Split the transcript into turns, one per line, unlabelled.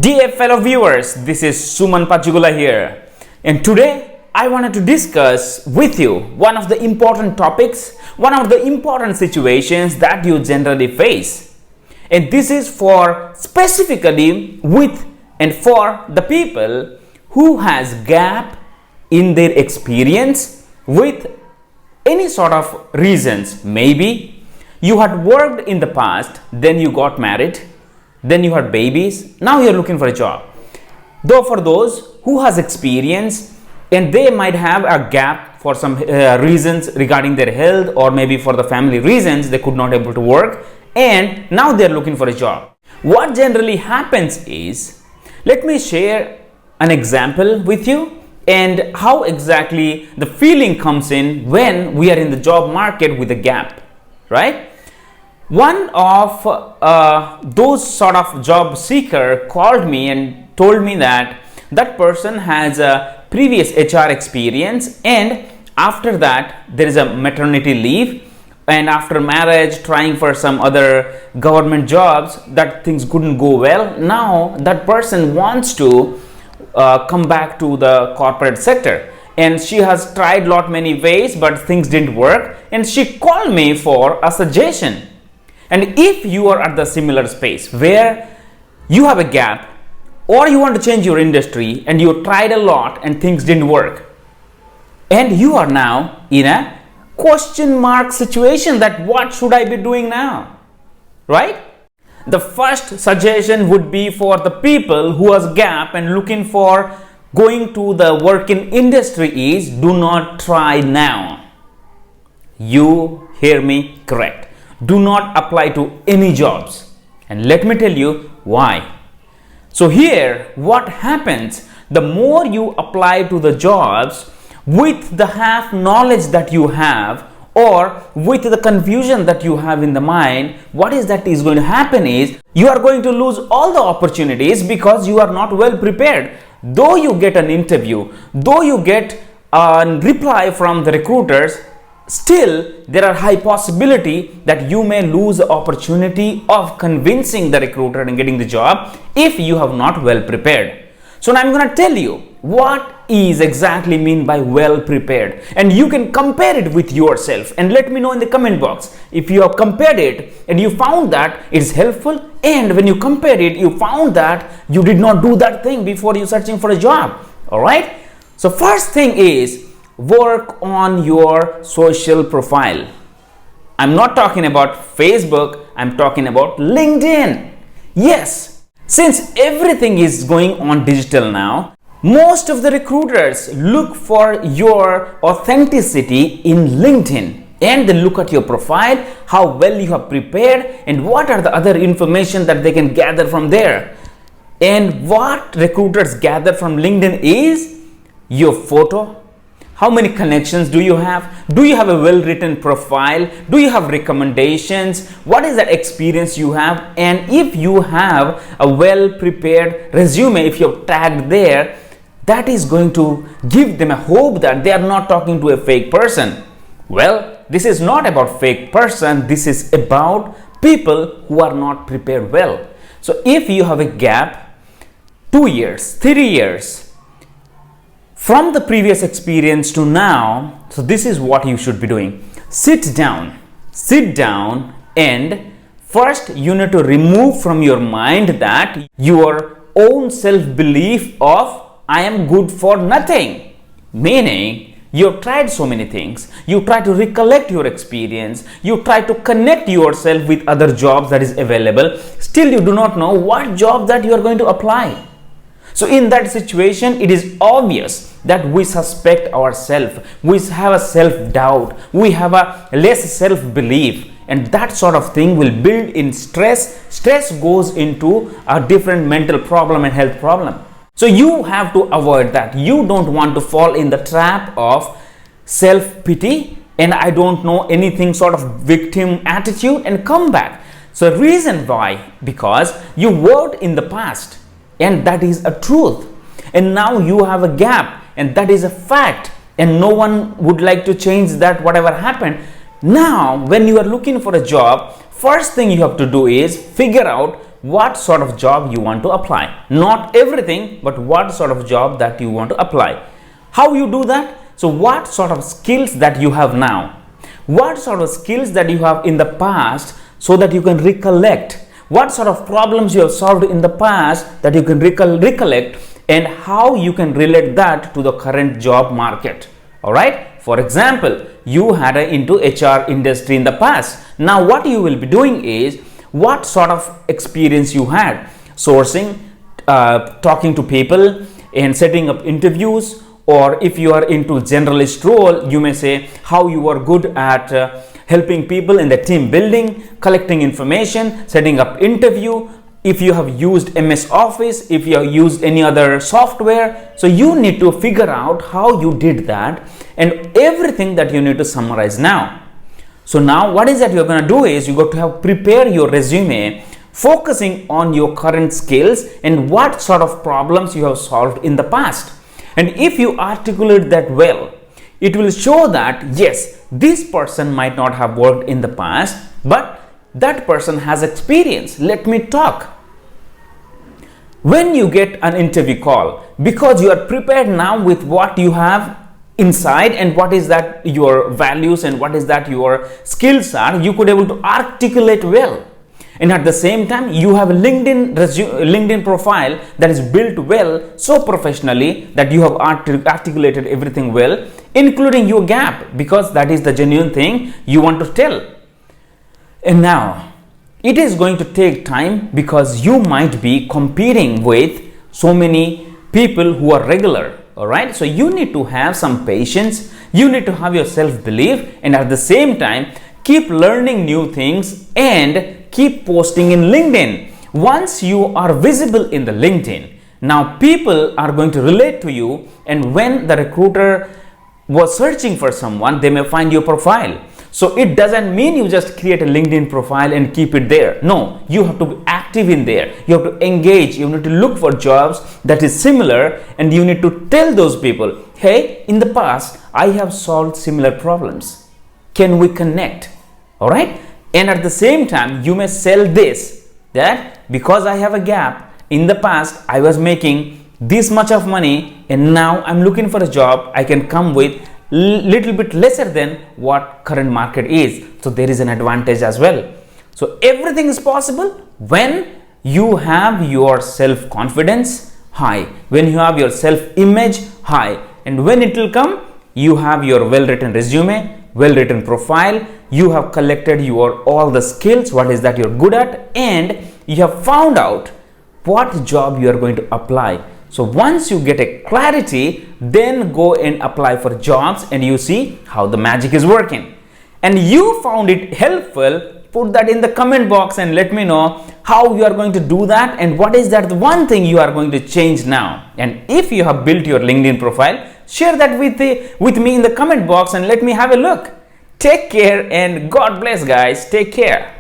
Dear fellow viewers, this is Suman Pachigulla here, and today I wanted to discuss with you one of the important topics, one of the important situations that you generally face. And this is for specifically with and for the people who has gap in their experience with any sort of reasons. Maybe you had worked in the past, then you got married, then you had babies, now you're looking for a job. Though for those who has experience and they might have a gap for some reasons regarding their health, or maybe for the family reasons they could not able to work, and now they're looking for a job. What generally happens is, let me share an example with you and how exactly the feeling comes in when we are in the job market with a gap, right? One of those sort of job seeker called me and told me that that person has a previous HR experience, and after that there is a maternity leave, and after marriage trying for some other government jobs, that things couldn't go well. Now that person wants to come back to the corporate sector, and she has tried many ways but things didn't work, and she called me for a suggestion. And if you are at the similar space where you have a gap, or you want to change your industry and you tried a lot and things didn't work, and you are now in a question mark situation that what should I be doing now, right? The first suggestion would be for the people who has gap and looking for going to the working industry is, do not try now. You hear me correct. Do not apply to any jobs, and let me tell you why. So here what happens, the more you apply to the jobs with the half knowledge that you have, or with the confusion that you have in the mind, what is going to happen is you are going to lose all the opportunities because you are not well prepared. Though you get an interview, though you get a reply from the recruiters, still there are high possibility that you may lose the opportunity of convincing the recruiter and getting the job if you have not well prepared. So now I'm going to tell you what is exactly mean by well prepared, and you can compare it with yourself and let me know in the comment box if you have compared it and you found that it is helpful, and when you compared it you found that you did not do that thing before you searching for a job. All right, so first thing is work on your social profile. I'm not talking about Facebook, I'm talking about LinkedIn. Yes, since everything is going on digital now, most of the recruiters look for your authenticity in LinkedIn, and they look at your profile, how well you have prepared, and what are the other information that they can gather from there. And what recruiters gather from LinkedIn is your photo. How many connections do you have? Do you have a well-written profile? Do you have recommendations? What is that experience you have? And if you have a well-prepared resume, if you're tagged there, that is going to give them a hope that they are not talking to a fake person. Well, this is not about fake person. This is about people who are not prepared well. So if you have a gap, 2 years, 3 years, from the previous experience to now, so this is what you should be doing. Sit down, and first you need to remove from your mind that your own self-belief of I am good for nothing. Meaning, you've tried so many things, you try to recollect your experience, you try to connect yourself with other jobs that is available, still you do not know what job that you are going to apply. So in that situation, it is obvious that we suspect ourselves, we have a self-doubt, we have a less self-belief, and that sort of thing will build in stress. Stress goes into a different mental problem and health problem. So you have to avoid that. You don't want to fall in the trap of self-pity and I don't know anything sort of victim attitude and come back. So reason why, because you worked in the past, and that is a truth, and now you have a gap, and that is a fact, and no one would like to change that whatever happened. Now when you are looking for a job, first thing you have to do is figure out what sort of job you want to apply. Not everything, but what sort of job that you want to apply. How you do that? So what sort of skills that you have now? What sort of skills that you have in the past, so that you can recollect? What sort of problems you have solved in the past that you can recollect, and how you can relate that to the current job market. All right. For example, you had into HR industry in the past. Now what you will be doing is, what sort of experience you had sourcing, talking to people and setting up interviews, or if you are into generalist role, you may say how you are good at helping people in the team building, collecting information, setting up interview. If you have used MS Office, if you have used any other software, so you need to figure out how you did that and everything that you need to summarize now. So now what is that you're going to do is, you got to have prepare your resume focusing on your current skills and what sort of problems you have solved in the past. And if you articulate that well, it will show that yes, this person might not have worked in the past, but that person has experience. Let me talk. When you get an interview call, because you are prepared now with what you have inside and what is that your values and what is that your skills are, you could able to articulate well. And at the same time, you have a LinkedIn profile that is built well, so professionally that you have articulated everything well, including your gap, because that is the genuine thing you want to tell. And now it is going to take time, because you might be competing with so many people who are regular. All right. So you need to have some patience. You need to have your self-belief, and at the same time, keep learning new things and keep posting in LinkedIn. Once you are visible in the LinkedIn, now people are going to relate to you, and when the recruiter was searching for someone, they may find your profile. So it doesn't mean you just create a LinkedIn profile and keep it there. No, you have to be active in there. You have to engage. You need to look for jobs that is similar, and you need to tell those people, hey, in the past, I have solved similar problems. Can we connect? All right. And at the same time, you may sell this, that because I have a gap, in the past, I was making this much of money, and now I'm looking for a job. I can come with little bit lesser than what current market is. So there is an advantage as well. So everything is possible when you have your self-confidence high, when you have your self-image high, and when it will come, you have your well-written resume, well-written profile, you have collected your all the skills, what is that you're good at, and you have found out what job you are going to apply. So once you get a clarity, then go and apply for jobs, and you see how the magic is working. And you found it helpful, put that in the comment box and let me know how you are going to do that, and what is that one thing you are going to change now. And if you have built your LinkedIn profile, share that with me in the comment box and let me have a look. Take care and God bless, guys. Take care.